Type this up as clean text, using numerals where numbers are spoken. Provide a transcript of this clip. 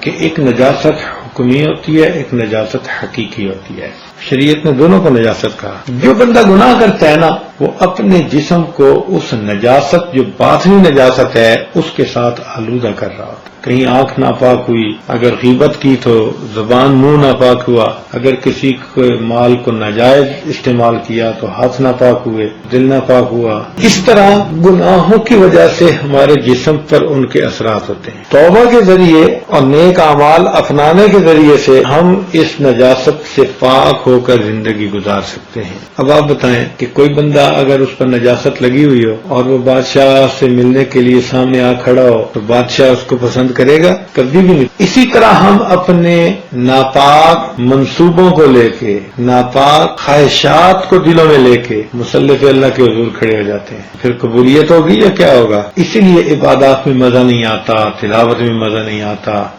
कि एक नजासत हुक्मी होती है, एक नजासत हकीकी होती है। शरीयत ने दोनों को नजासत कहा। जो बंदा गुनाह करता है ना, वो अपने जिस्म को उस नजासत, जो बातनी नजासत है, उसके साथ आलूदा कर रहा होता। कहीं आंख नापाक हुई, अगर गीबत की तो जुबान मुंह नापाक हुआ, अगर किसी के माल को नाजायज इस्तेमाल किया तो हाथ नापाक हुए, दिल नापाक हुआ। इस तरह गुनाहों की वजह से हमारे जिस्म पर उनके असरात होते हैं। तौबा के जरिए और नेक अमाल अपनाने के जरिए से हम इस नजासत से पाक होकर जिंदगी गुजार सकते हैं। अब आप बताएं कि कोई बंदा अगर उस पर नजासत लगी हुई हो और वो बादशाह से मिलने के लिए सामने आ खड़ा हो तो बादशाह उसको पसंद करेगा? कभी भी नहीं। इसी तरह हम अपने नापाक मंसूबों को लेके, नापाक ख्वाहिशात को दिलों में लेके मुसल्ले पे अल्लाह के हुजूर खड़े हो जाते हैं। फिर कबूलियत होगी या क्या होगा? इसीलिए इबादत में मजा नहीं आता, तिलावत में मजा नहीं आता,